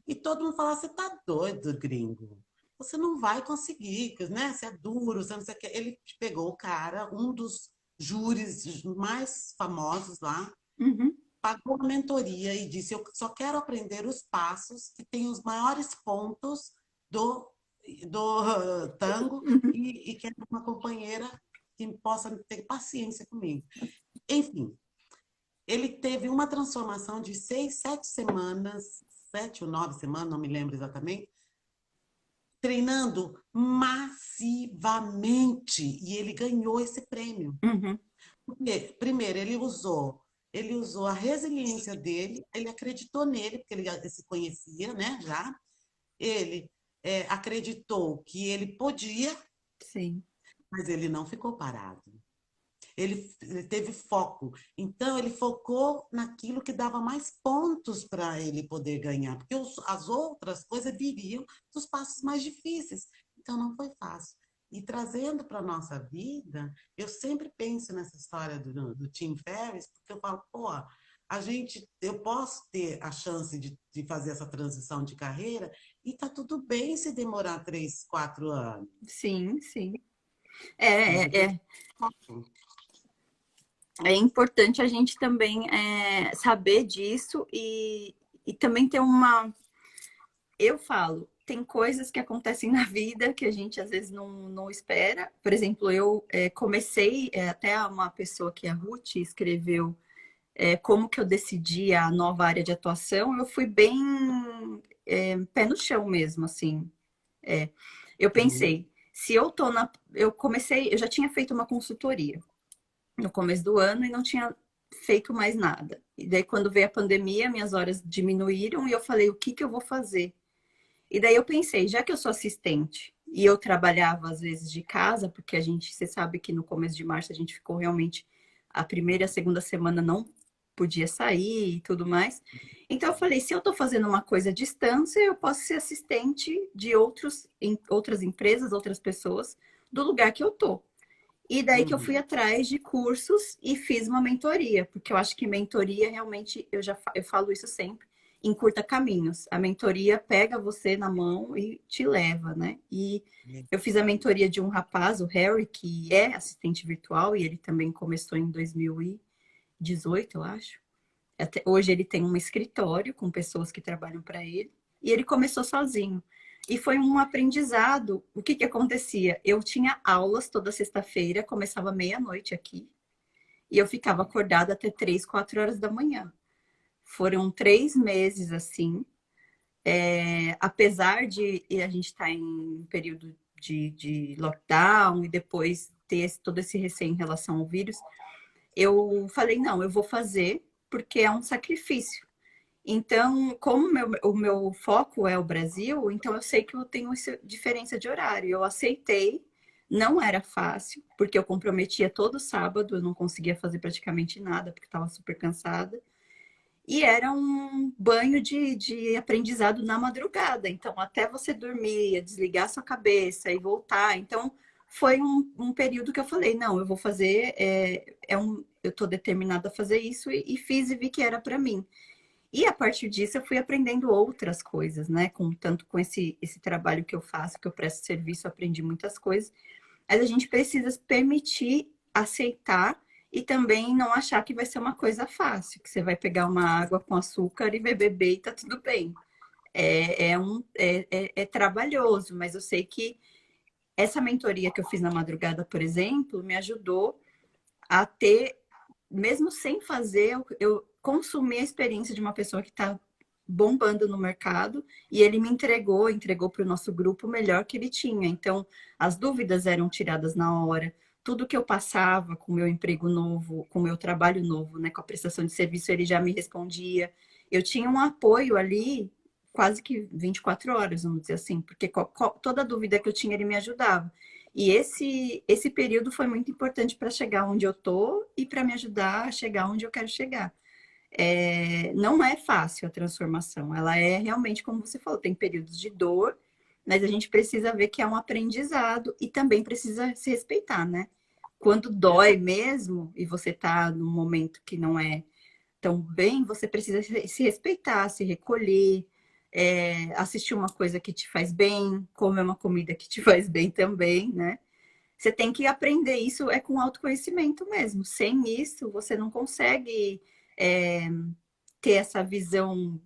E todo mundo falava, você tá doido, gringo. Você não vai conseguir, né? Você é duro, você não sei o quê. Ele pegou o cara, um dos júris mais famosos lá, Uhum. pagou a mentoria e disse, eu só quero aprender os passos que têm os maiores pontos do tango Uhum. e quero uma companheira que possa ter paciência comigo. Enfim, ele teve uma transformação de 6, 7 semanas, 7 ou 9 semanas, não me lembro exatamente, treinando massivamente e ele ganhou esse prêmio. Uhum. Porque, primeiro, ele usou a resiliência dele, ele acreditou nele, porque ele já se conhecia, né, já. Ele acreditou que ele podia, Sim. mas ele não ficou parado. Ele teve foco. Então, ele focou naquilo que dava mais pontos para ele poder ganhar, porque as outras coisas viriam dos passos mais difíceis. Então, não foi fácil. E trazendo para a nossa vida, eu sempre penso nessa história do Tim Ferriss, porque eu falo, pô, eu posso ter a chance de fazer essa transição de carreira e tá tudo bem se demorar 3, 4 anos, Sim, sim. mas eu É, é, tenho é, foco. é importante a gente também saber disso e também ter uma. Eu falo, tem coisas que acontecem na vida que a gente às vezes não espera. Por exemplo, eu comecei, até uma pessoa que a Ruth escreveu como que eu decidi a nova área de atuação, eu fui bem pé no chão mesmo, assim. É. Eu Uhum, pensei, se eu tô na. Eu comecei, eu já tinha feito uma consultoria no começo do ano e não tinha feito mais nada. E daí, quando veio a pandemia, minhas horas diminuíram e eu falei, o que que eu vou fazer? E daí eu pensei, já que eu sou assistente e eu trabalhava às vezes de casa, porque você sabe que no começo de março a gente ficou realmente a primeira e a segunda semana não podia sair e tudo mais. Então eu falei, se eu estou fazendo uma coisa à distância, eu posso ser assistente de outras empresas, outras pessoas do lugar que eu tô. E daí que eu fui uhum, atrás de cursos e fiz uma mentoria, porque eu acho que mentoria realmente, eu falo isso sempre, encurta caminhos. A mentoria pega você na mão e te leva, né? E eu fiz a mentoria de um rapaz, o Harry, que é assistente virtual, e ele também começou em 2018, eu acho. Hoje ele tem um escritório com pessoas que trabalham para ele, e ele começou sozinho. E foi um aprendizado. O que que acontecia? Eu tinha aulas toda sexta-feira, começava meia-noite aqui, e eu ficava acordada até 3, 4 horas da manhã. Foram 3 meses assim. Apesar de a gente estar em período de lockdown e depois ter todo esse receio em relação ao vírus, eu falei, não, eu vou fazer porque é um sacrifício. Então, como o meu foco é o Brasil, então eu sei que eu tenho essa diferença de horário. Eu aceitei, não era fácil, porque eu comprometia todo sábado, eu não conseguia fazer praticamente nada, porque estava super cansada. E era um banho de aprendizado na madrugada. Então, até você dormir, desligar sua cabeça e voltar. Então, foi um período que eu falei, não, eu vou fazer, eu estou determinada a fazer isso e fiz e vi que era para mim. E a partir disso eu fui aprendendo outras coisas, né? Tanto com esse trabalho que eu faço, que eu presto serviço, eu aprendi muitas coisas. Mas a gente precisa se permitir aceitar e também não achar que vai ser uma coisa fácil, que você vai pegar uma água com açúcar e vai beber e tá tudo bem. É trabalhoso, mas eu sei que essa mentoria que eu fiz na madrugada, por exemplo, me ajudou a ter, mesmo sem fazer, eu consumi a experiência de uma pessoa que está bombando no mercado e ele me entregou para o nosso grupo o melhor que ele tinha. Então, as dúvidas eram tiradas na hora. Tudo que eu passava com o meu emprego novo, com o meu trabalho novo, né, com a prestação de serviço, ele já me respondia. Eu tinha um apoio ali quase que 24 horas, vamos dizer assim, porque toda dúvida que eu tinha, ele me ajudava. E esse período foi muito importante para chegar onde eu tô e para me ajudar a chegar onde eu quero chegar. Não é fácil a transformação, ela é realmente, como você falou, tem períodos de dor, mas a gente precisa ver que é um aprendizado e também precisa se respeitar, né? Quando dói mesmo e você tá num momento que não é tão bem, você precisa se respeitar, se recolher, assistir uma coisa que te faz bem, comer uma comida que te faz bem também, né? Você tem que aprender isso com autoconhecimento mesmo. Sem isso, você não consegue é, ter essa visão.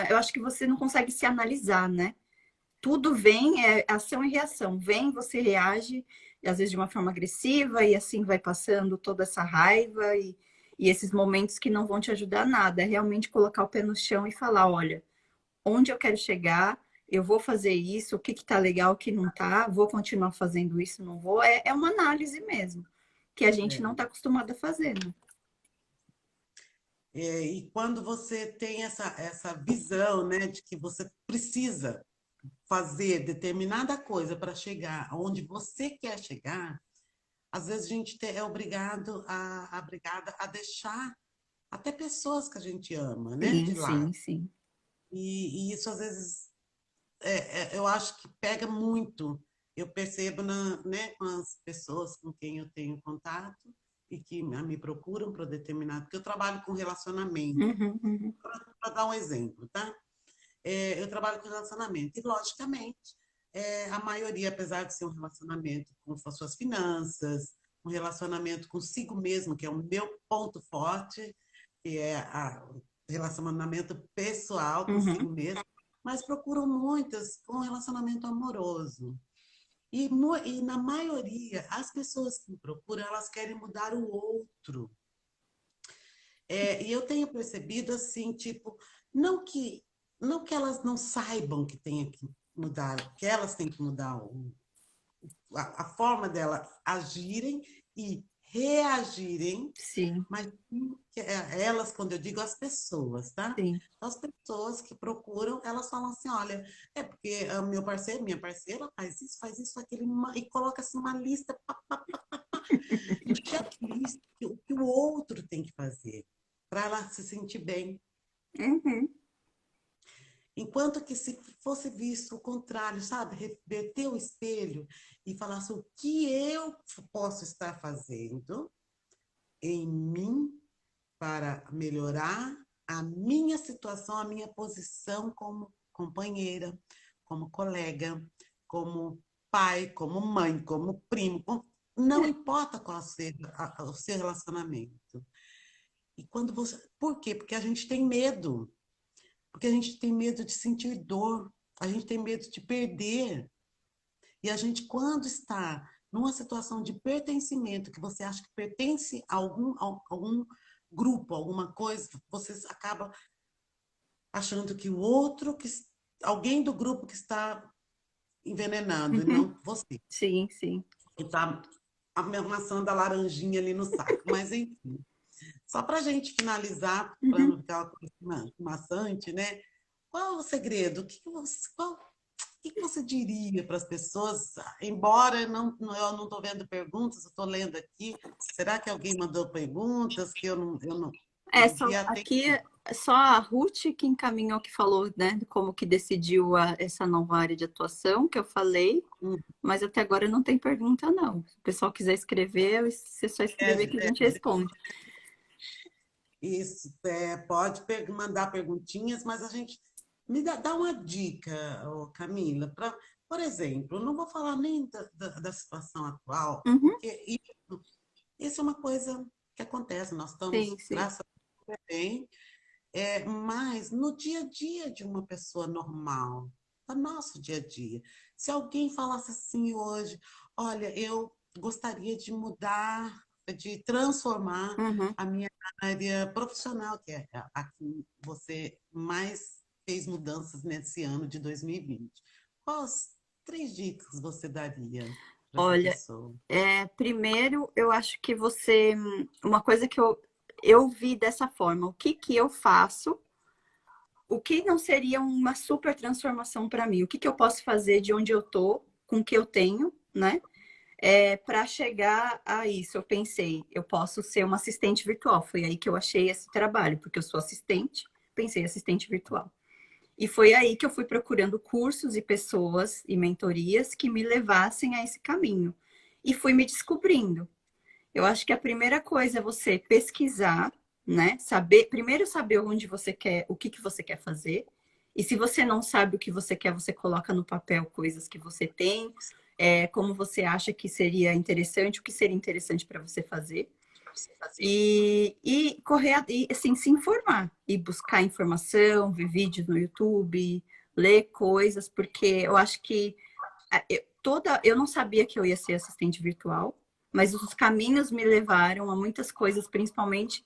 Eu acho que você não consegue se analisar, né? Tudo vem, é ação e reação. Vem, você reage, às vezes de uma forma agressiva, e assim vai passando toda essa raiva e esses momentos que não vão te ajudar a nada. É realmente colocar o pé no chão e falar: olha, onde eu quero chegar, eu vou fazer isso, o que que tá legal, o que não tá, vou continuar fazendo isso, não vou. É uma análise mesmo, que a gente não É. está acostumado a fazer, né? E quando você tem essa visão, né, de que você precisa fazer determinada coisa para chegar onde você quer chegar, às vezes a gente é obrigada a deixar até pessoas que a gente ama, né, Sim, de sim, lado. sim. E isso às vezes eu acho que pega muito. Eu percebo né, com as pessoas com quem eu tenho contato e que me procuram para determinado, porque eu trabalho com relacionamento. Uhum, uhum. Para dar um exemplo, tá? Eu trabalho com relacionamento e, logicamente, a maioria, apesar de ser um relacionamento com as suas finanças, um relacionamento consigo mesmo, que é o meu ponto forte, que é o relacionamento pessoal consigo Uhum. mesmo, mas procuram muitas com relacionamento amoroso. E na maioria, as pessoas que me procuram, elas querem mudar o outro. E eu tenho percebido assim, tipo, não que não que elas não saibam que tem que mudar, que elas têm que mudar a forma delas agirem e reagirem, Sim, mas elas, quando eu digo as pessoas, tá? sim. Então, as pessoas que procuram, elas falam assim, olha, é porque o meu parceiro, minha parceira faz isso, aquele, e coloca assim uma lista, pá, pá, pá, um checklist que o outro tem que fazer para ela se sentir bem. Uhum. Enquanto que se fosse visto o contrário, sabe? Reverter o espelho e falar assim, o que eu posso estar fazendo em mim para melhorar a minha situação, a minha posição como companheira, como colega, como pai, como mãe, como primo, não importa qual seja o seu relacionamento. E quando você, por quê? Porque a gente tem medo. Porque a gente tem medo de sentir dor, a gente tem medo de perder. E a gente, quando está numa situação de pertencimento, que você acha que pertence a algum grupo, alguma coisa, você acaba achando que o outro, alguém do grupo que está envenenando, e Uhum. não você, Sim, sim. que está amassando a laranjinha ali no saco. Mas, enfim, só para a gente finalizar, para não Uhum. ficar uma coisa maçante, né? Qual é o segredo? O que você diria para as pessoas? Embora eu não estou vendo perguntas, eu estou lendo aqui. Será que alguém mandou perguntas que eu não Só devia ter? aqui só a Ruth que encaminhou, que falou, né, de como que decidiu essa nova área de atuação que eu falei, Hum, mas até agora não tem pergunta, não. Se o pessoal quiser escrever, é só escrever que a gente responde. Isso, pode mandar perguntinhas, mas a gente dá uma dica, ô, Camila, por exemplo, eu não vou falar nem da situação atual, Uhum. porque isso é uma coisa que acontece, nós Sim, estamos, sim. graças a Deus, bem. Mas no dia a dia de uma pessoa normal, para nosso dia a dia. Se alguém falasse assim hoje, olha, eu gostaria de mudar, de transformar Uhum. a minha área profissional, que é a que você mais fez mudanças nesse ano de 2020. Quais 3 dicas você daria para essa Olha, pessoa? primeiro, eu acho que você. Uma coisa que eu vi dessa forma: o que que eu faço? O que não seria uma super transformação para mim? O que que eu posso fazer de onde eu tô, com o que eu tenho, né? Para chegar a isso, eu pensei, eu posso ser uma assistente virtual. Foi aí que eu achei esse trabalho, porque eu sou assistente, pensei assistente virtual. E foi aí que eu fui procurando cursos e pessoas e mentorias que me levassem a esse caminho. E fui me descobrindo. Eu acho que a primeira coisa é você pesquisar, né? Saber, primeiro saber onde você quer, o que que você quer fazer. E se você não sabe o que você quer, você coloca no papel coisas que você tem, como você acha que seria interessante, o que seria interessante para você fazer. E correr, e, assim, se informar e buscar informação, ver vídeos no YouTube, ler coisas, porque eu acho que eu não sabia que eu ia ser assistente virtual, mas os caminhos me levaram a muitas coisas, principalmente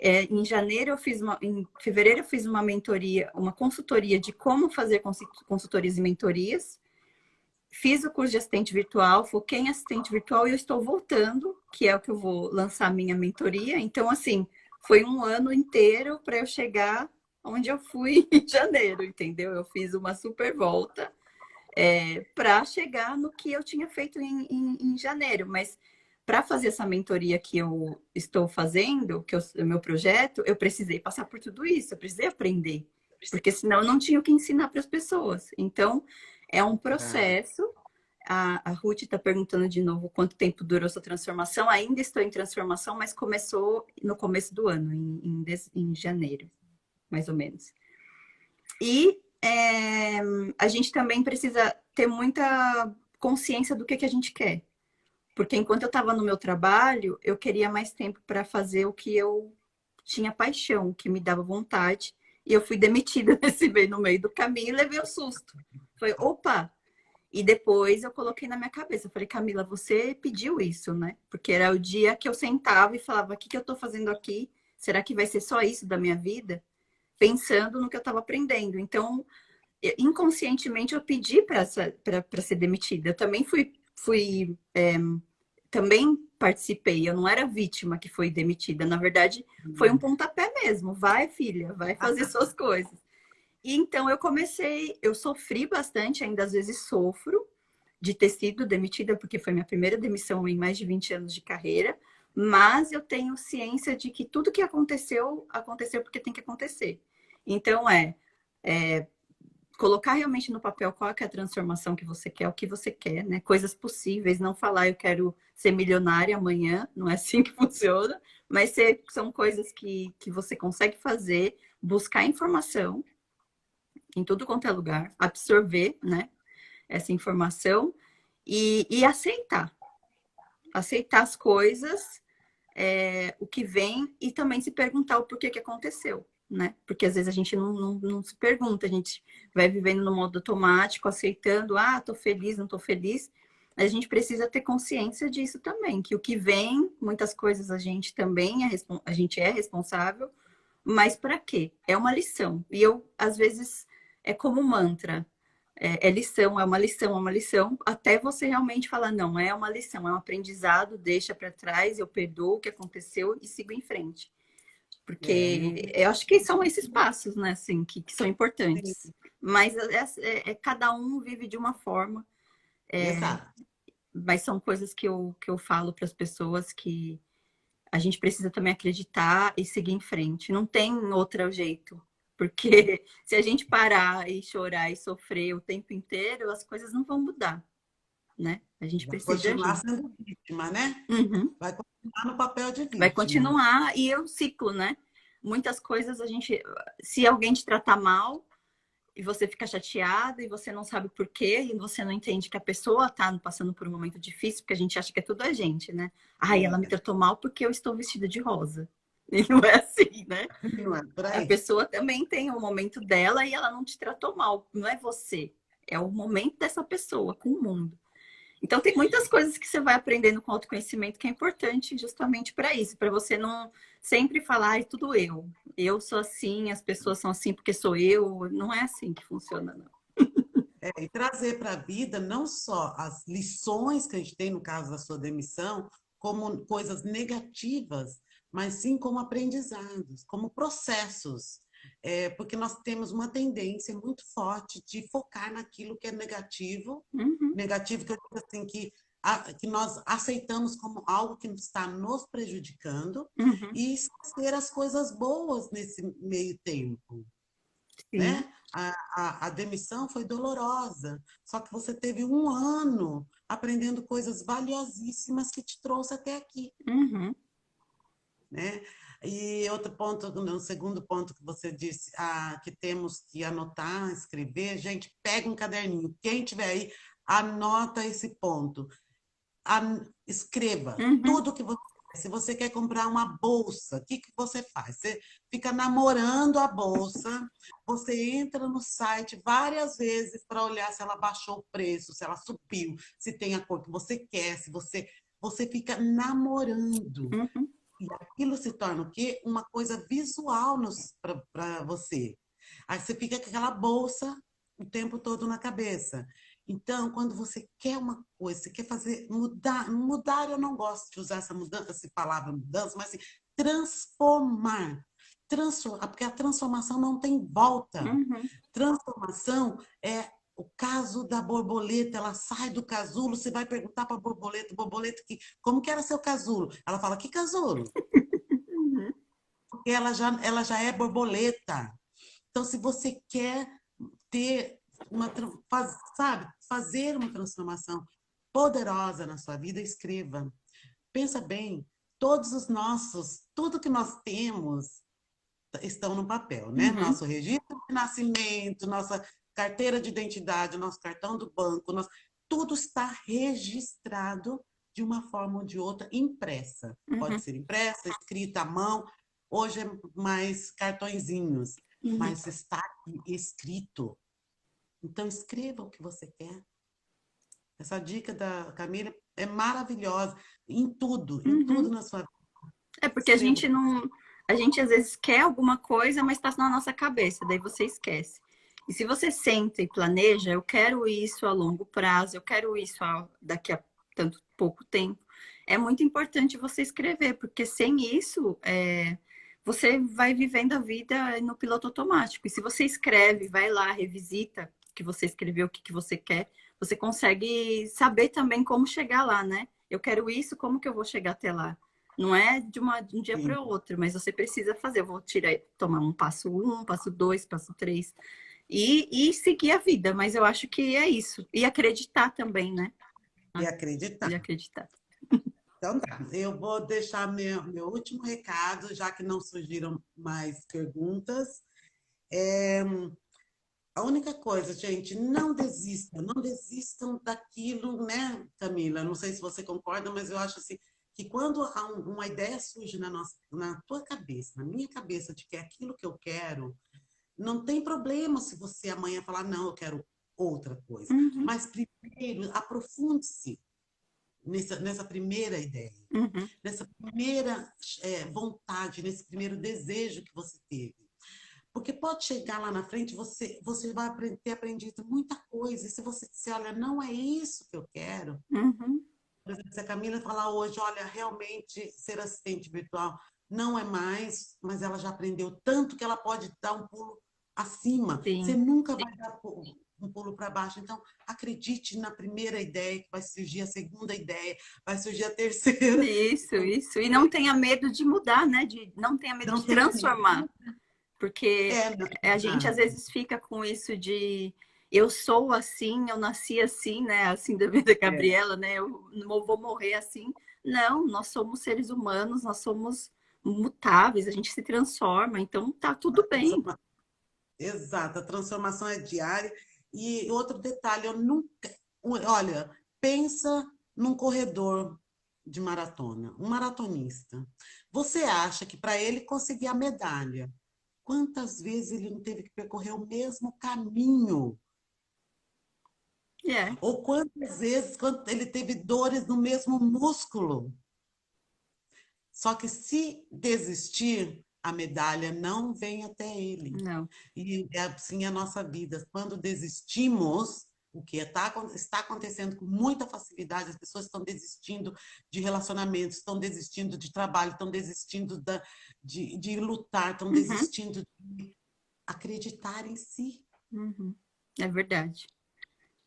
em janeiro em fevereiro eu fiz uma mentoria, uma consultoria de como fazer consultorias e mentorias. Fiz o curso de assistente virtual, foquei em assistente virtual e eu estou voltando, que é o que eu vou lançar minha mentoria. Então, assim, foi um ano inteiro para eu chegar onde eu fui em janeiro, entendeu? Eu fiz uma super volta para chegar no que eu tinha feito em janeiro. Mas para fazer essa mentoria que eu estou fazendo, que é o meu projeto, eu precisei passar por tudo isso, eu precisei aprender, porque senão eu não tinha o que ensinar para as pessoas. Então, é um Tá. processo. A Ruth está perguntando de novo quanto tempo durou sua transformação. Ainda estou em transformação, mas começou no começo do ano, em janeiro, mais ou menos. E a gente também precisa ter muita consciência do que a gente quer. Porque enquanto eu estava no meu trabalho, eu queria mais tempo para fazer o que eu tinha paixão, o que me dava vontade. E eu fui demitida no meio do caminho e levei um susto. Foi, opa! E depois eu coloquei na minha cabeça, eu falei, Camila, você pediu isso, né? Porque era o dia que eu sentava e falava, o que eu estou fazendo aqui? Será que vai ser só isso da minha vida? Pensando no que eu estava aprendendo. Então, inconscientemente, eu pedi para ser demitida. Eu também também participei, eu não era vítima que foi demitida. Na verdade, foi um pontapé mesmo. Vai, filha, vai fazer suas coisas. E então eu sofri bastante, ainda às vezes sofro, de ter sido demitida, porque foi minha primeira demissão em mais de 20 anos de carreira, mas eu tenho ciência de que tudo que aconteceu, aconteceu porque tem que acontecer. Então, colocar realmente no papel qual é a transformação que você quer, o que você quer, né? Coisas possíveis, não falar eu quero ser milionária amanhã, não é assim que funciona, mas são coisas que você consegue fazer, buscar informação em tudo quanto é lugar, absorver, né? Essa informação e aceitar. Aceitar as coisas, o que vem e também se perguntar o porquê que aconteceu, né? Porque às vezes a gente não se pergunta, a gente vai vivendo no modo automático, aceitando, tô feliz, não tô feliz. A gente precisa ter consciência disso também, que o que vem, muitas coisas a gente também a gente é responsável, mas para quê? É uma lição. E eu, às vezes, é como um mantra. Lição, é uma lição, até você realmente falar, não, é uma lição, é um aprendizado, deixa para trás, eu perdoo o que aconteceu e sigo em frente. Muito Porque eu acho que são esses passos, né, assim, que são importantes. bem. Mas cada um vive de uma forma, Exato. mas são coisas que eu falo para as pessoas que a gente precisa também acreditar e seguir em frente. Não tem outro jeito. Porque se a gente parar e chorar e sofrer o tempo inteiro, as coisas não vão mudar, né? A gente Vai precisa continuar agir. sendo vítima, né? Uhum. Vai continuar no papel de Vai vítima. continuar e é um ciclo, né? Muitas coisas se alguém te tratar mal e você fica chateado e você não sabe por quê e você não entende que a pessoa tá passando por um momento difícil, porque a gente acha que é tudo a gente, né? Ai, ela me É, tratou mal porque eu estou vestida de rosa. E não é assim, né? não é por A aí. pessoa também tem o momento dela e ela não te tratou mal, não é você. é o momento dessa pessoa com o mundo. Então, tem muitas coisas que você vai aprendendo com autoconhecimento que é importante justamente para isso, para você não sempre falar, ai, tudo eu. Eu sou assim, as pessoas são assim porque sou eu. Não é assim que funciona, não. E trazer para a vida não só as lições que a gente tem no caso da sua demissão, como coisas negativas, mas sim como aprendizados, como processos. Porque nós temos uma tendência muito forte de focar naquilo que é Uhum, negativo que eu digo assim, que nós aceitamos como algo que está nos prejudicando, uhum, e esquecer as coisas boas nesse meio tempo, sim, né? A demissão foi dolorosa, só que você teve um ano aprendendo coisas valiosíssimas que te trouxe até aqui, uhum, né? E outro ponto, no segundo ponto que você disse, que temos que anotar, escrever, gente, pega um caderninho, quem tiver aí, anota esse ponto. Escreva uhum, tudo que você quer. Se você quer comprar uma bolsa, o que, que você faz? Você fica namorando a bolsa, você entra no site várias vezes para olhar se ela baixou o preço, se ela subiu, se tem a cor que você quer, se você fica namorando. uhum, E aquilo se torna o quê? Uma coisa visual para você. Aí você fica com aquela bolsa o tempo todo na cabeça. Então, quando você quer uma coisa, você quer fazer, mudar eu não gosto de usar essa mudança, essa palavra mudança, mas assim, transformar. Transformar, porque a transformação não tem volta. uhum. Transformação é o caso da borboleta, ela sai do casulo, você vai perguntar para a borboleta, como que era seu casulo? Ela fala, que casulo? Uhum. Porque ela já é borboleta. Então, se você quer ter sabe, fazer uma transformação poderosa na sua vida, escreva. Pensa bem, tudo que nós temos estão no papel, né? Uhum. Nosso registro de nascimento, nossa carteira de identidade, nosso cartão do banco, tudo está registrado de uma forma ou de outra, impressa. Pode Uhum. ser impressa, escrita à mão, hoje é mais cartõezinhos, Uhum. mas está aqui escrito. Então, escreva o que você quer. Essa dica da Camila é maravilhosa em tudo Uhum. na sua vida. É porque a Escreva. gente não. A gente às vezes quer alguma coisa, mas está na nossa cabeça, daí você esquece. E se você senta e planeja, eu quero isso a longo prazo, eu quero isso daqui a tanto pouco tempo, é muito importante você escrever, porque sem isso, você vai vivendo a vida no piloto automático. E se você escreve, vai lá, revisita o que você escreveu, o que que você quer, você consegue saber também como chegar lá, né? Eu quero isso, como que eu vou chegar até lá? Não é de um dia Sim. para o outro, mas você precisa fazer. Eu vou tirar, tomar um passo um, passo dois, passo três e seguir a vida. Mas eu acho que é isso. E acreditar também, né? E acreditar. E acreditar. Então tá, eu vou deixar meu último recado, já que não surgiram mais perguntas. É, a única coisa, gente, não desistam daquilo, né, Camila? Não sei se você concorda, mas eu acho assim que quando uma ideia surge na tua cabeça, na minha cabeça, de que é aquilo que eu quero, não tem problema se você amanhã falar, não, eu quero outra coisa. Uhum, Mas primeiro, aprofunde-se nessa primeira ideia, uhum, nessa primeira vontade, nesse primeiro desejo que você teve. Porque pode chegar lá na frente, você vai ter aprendido muita coisa. E se você disser, olha, não é isso que eu quero. uhum. Por exemplo, se a Camila falar hoje, olha, realmente ser assistente virtual não é mais, mas ela já aprendeu tanto que ela pode dar um pulo acima. Você Sim. nunca vai dar um pulo para baixo. Então, acredite na primeira ideia, que vai surgir a segunda ideia, vai surgir a terceira. Isso, isso. E não tenha medo de mudar, né? Não tenha medo Não de tenha medo. transformar. Porque Não, a gente às exato. vezes fica com isso de eu sou assim, eu nasci assim, né? Assim da vida da É. Gabriela, né? Eu não vou morrer assim. Não, nós somos seres humanos, nós somos mutáveis, a gente se transforma, então tá tudo bem. Exato, a transformação é diária. E outro detalhe, eu nunca. Olha, pensa num corredor de maratona, um maratonista. Você acha que para ele conseguir a medalha, quantas vezes ele não teve que percorrer o mesmo caminho É, Ou quantas vezes quando ele teve dores no mesmo músculo. Só que se desistir, a medalha não vem até ele. não. E é assim a nossa vida. Quando desistimos, o que está acontecendo com muita facilidade, as pessoas estão desistindo de relacionamentos, estão desistindo de trabalho, estão desistindo de lutar, estão Uhum, desistindo de acreditar em si. uhum. É verdade.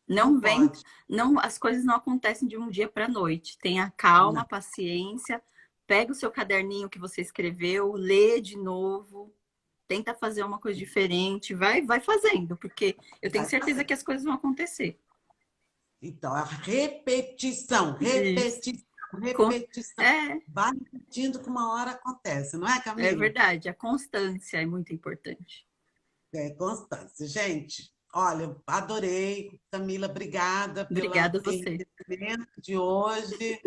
Não Não vem, pode. não, as coisas não acontecem de um dia para a noite. Tenha calma, Não. paciência, pega o seu caderninho que você escreveu, lê de novo, tenta fazer uma coisa diferente, vai fazendo, porque eu tenho Vai certeza fazer. que as coisas vão acontecer. Então, a repetição, Isso. repetição, Com- repetição. É, Vai repetindo que uma hora acontece, não é, é Camila? verdade. A constância é muito importante. É constância. Gente, olha, adorei. Camila, obrigada pelo Obrigada a você. enriquecimento de hoje.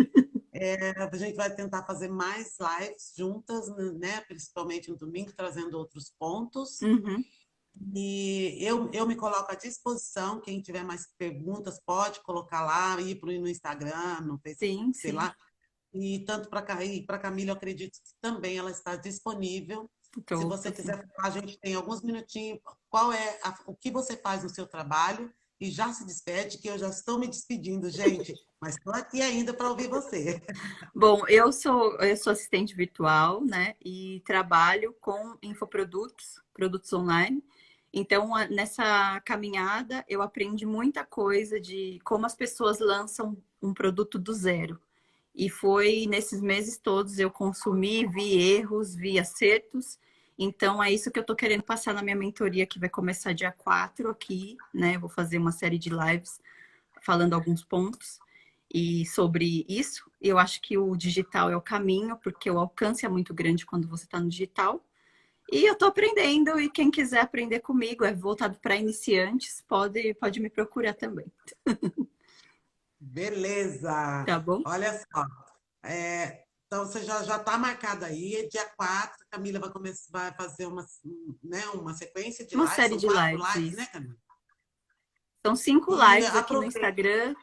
A gente vai tentar fazer mais lives juntas, né? Principalmente no domingo, trazendo outros pontos. Uhum. E eu me coloco à disposição. Quem tiver mais perguntas, pode colocar lá, ir no Instagram, no Facebook, Sim, sei sim. lá. E tanto para Camila, eu acredito que também ela está disponível. Se você Tô sim. quiser falar, a gente tem alguns minutinhos. Qual é o que você faz no seu trabalho? E já se despede, que eu já estou me despedindo, gente. Mas estou aqui ainda para ouvir você. Bom, eu sou assistente virtual, né? E trabalho com infoprodutos, produtos online. Então, nessa caminhada, eu aprendi muita coisa de como as pessoas lançam um produto do zero. E foi nesses meses todos eu consumi, vi erros, vi acertos. Então, é isso que eu tô querendo passar na minha mentoria, que vai começar dia 4 aqui, né? Vou fazer uma série de lives falando alguns pontos e sobre isso. Eu acho que o digital é o caminho, porque o alcance é muito grande quando você está no digital. E eu estou aprendendo, e quem quiser aprender comigo, é voltado para iniciantes, pode me procurar também, Beleza! tá bom? Olha só. Então, você já está marcado aí, dia 4, a Camila vai começar, vai fazer né, uma sequência de Uma lives, série são de 4 lives, lives, né, isso. Camila? São 5 E lives aqui no aproveita. Instagram,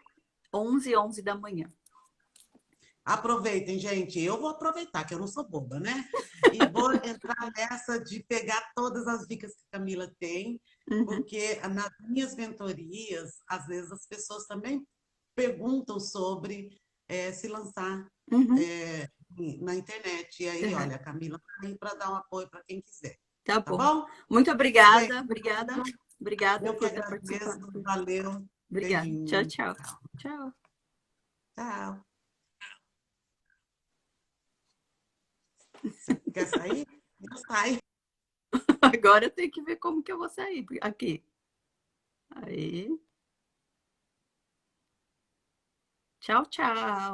11h11 da manhã. Aproveitem, gente. Eu vou aproveitar, que eu não sou boba, né? E vou entrar nessa de pegar todas as dicas que a Camila tem, Uhum, porque nas minhas mentorias, às vezes as pessoas também perguntam sobre se lançar uhum, é, na internet. E aí, uhum. olha, a Camila está aí para dar um apoio para quem quiser. Tá Tá bom. bom? Muito Gente, obrigada, obrigada, obrigada eu que por estar agradeço. participando. Valeu. Obrigada. Tchau, Beijinho. tchau. Tchau. Tchau. Você quer sair? Eu saio. Agora eu tenho que ver como que eu vou sair aqui. Aí. Tchau, tchau.